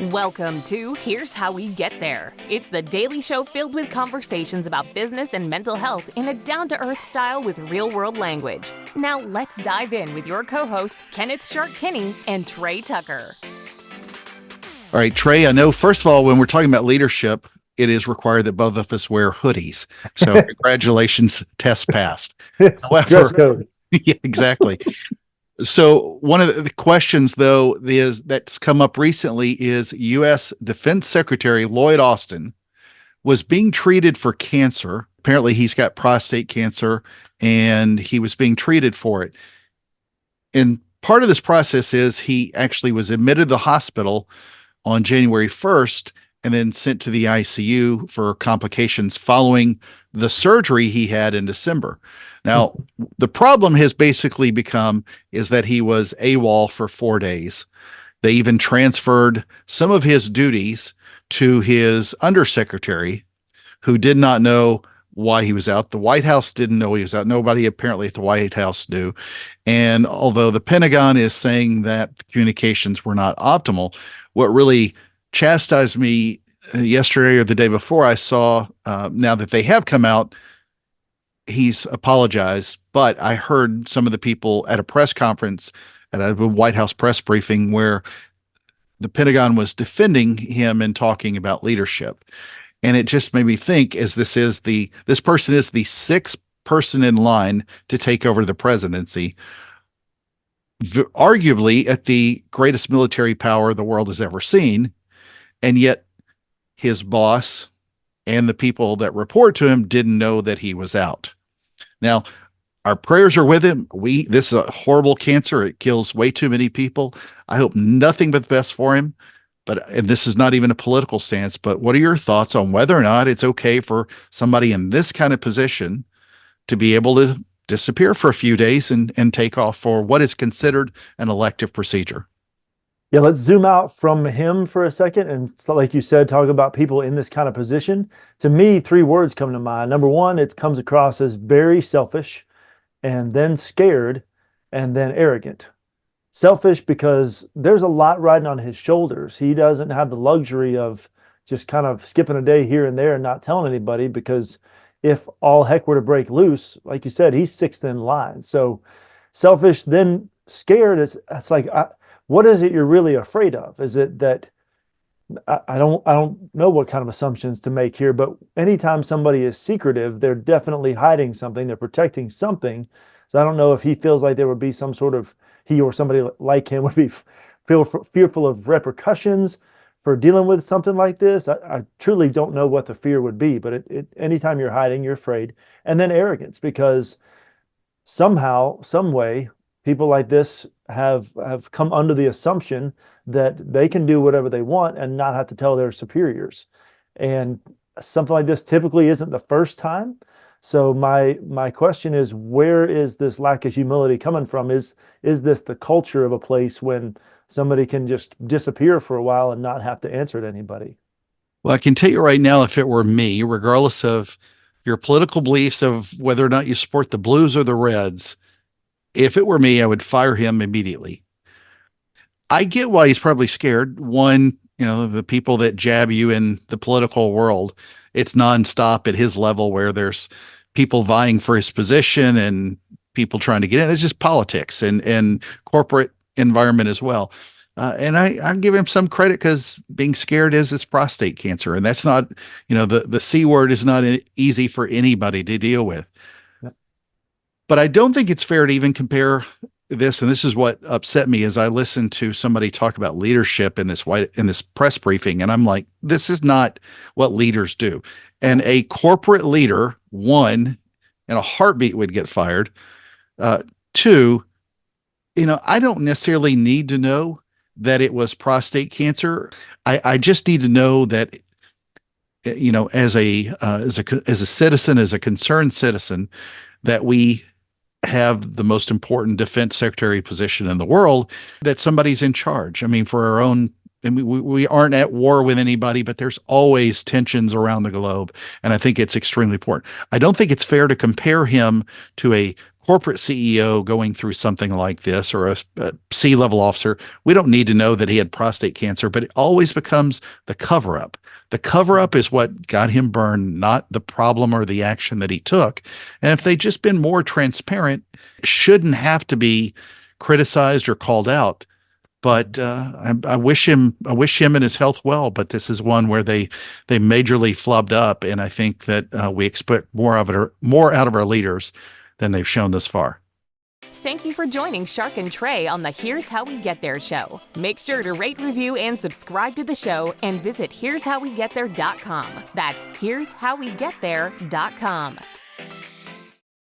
Welcome to Here's How We Get There. It's the daily show filled with conversations about business and mental health in a down-to-earth style with real-world language. Now let's dive in with your co-hosts, Kenneth Shark-Kinney and Trey Tucker. All right, Trey, I know, first of all, when we're talking about leadership, it is required that both of us wear hoodies. So congratulations, test passed. However, dress code. Yeah, exactly. So one of the questions, though, that's come up recently is U.S. Defense Secretary Lloyd Austin was being treated for cancer. Apparently, he's got prostate cancer, and he was being treated for it. And part of this process is he actually was admitted to the hospital on January 1st and then sent to the ICU for complications following the surgery he had in December. Now, the problem has basically become is that he was AWOL for 4 days. They even transferred some of his duties to his undersecretary, who did not know why he was out. The White House didn't know he was out. Nobody apparently at the White House knew. And although the Pentagon is saying that the communications were not optimal, what really chastised me yesterday or the day before, I saw now that they have come out, he's apologized, but I heard some of the people at a press conference at a White House press briefing where the Pentagon was defending him and talking about leadership. And it just made me think, as this person is the sixth person in line to take over the presidency, arguably at the greatest military power the world has ever seen. And yet his boss and the people that report to him didn't know that he was out. Now, our prayers are with him. This is a horrible cancer. It kills way too many people. I hope nothing but the best for him. And this is not even a political stance, but what are your thoughts on whether or not it's okay for somebody in this kind of position to be able to disappear for a few days and take off for what is considered an elective procedure? Yeah, let's zoom out from him for a second. And like you said, talk about people in this kind of position. To me, 3 words come to mind. Number one, it comes across as very selfish, and then scared, and then arrogant. Selfish because there's a lot riding on his shoulders. He doesn't have the luxury of just kind of skipping a day here and there and not telling anybody, because if all heck were to break loose, like you said, he's sixth in line. So selfish, then scared. It's like, what is it you're really afraid of? Is it that I don't know what kind of assumptions to make here, but anytime somebody is secretive, they're definitely hiding something. They're protecting something. So I don't know if he feels like there would be some sort of, he or somebody like him would be fearful of repercussions for dealing with something like this. I truly don't know what the fear would be, but anytime you're hiding, you're afraid. And then arrogance, because somehow, some way, people like this have come under the assumption that they can do whatever they want and not have to tell their superiors. And something like this typically isn't the first time. So my question is, where is this lack of humility coming from? Is this the culture of a place when somebody can just disappear for a while and not have to answer to anybody? Well, I can tell you right now, if it were me, regardless of your political beliefs of whether or not you support the Blues or the Reds, if it were me, I would fire him immediately. I get why he's probably scared. One, the people that jab you in the political world, it's nonstop at his level, where there's people vying for his position and people trying to get in. It's just politics and corporate environment as well. And I give him some credit, because being scared is his prostate cancer. And that's not, the C word is not easy for anybody to deal with. But I don't think it's fair to even compare this, and this is what upset me, as I listened to somebody talk about leadership in this press briefing, and I'm like, this is not what leaders do. And a corporate leader, one, in a heartbeat would get fired. Two, I don't necessarily need to know that it was prostate cancer. I just need to know that, as a citizen, as a concerned citizen, that we have the most important defense secretary position in the world, that somebody's in charge. I mean, for our own, we aren't at war with anybody, but there's always tensions around the globe. And I think it's extremely important. I don't think it's fair to compare him to a corporate CEO going through something like this, or a C-level officer, we don't need to know that he had prostate cancer, but it always becomes the cover-up. The cover-up is what got him burned, not the problem or the action that he took. And if they'd just been more transparent, it shouldn't have to be criticized or called out. But I wish him and his health well. But this is one where they majorly flubbed up, and I think that we expect more out of our leaders than they've shown thus far. Thank you for joining Shark and Trey on the Here's How We Get There show. Make sure to rate, review, and subscribe to the show, and visit here'showwegetthere.com. That's here'showwegetthere.com.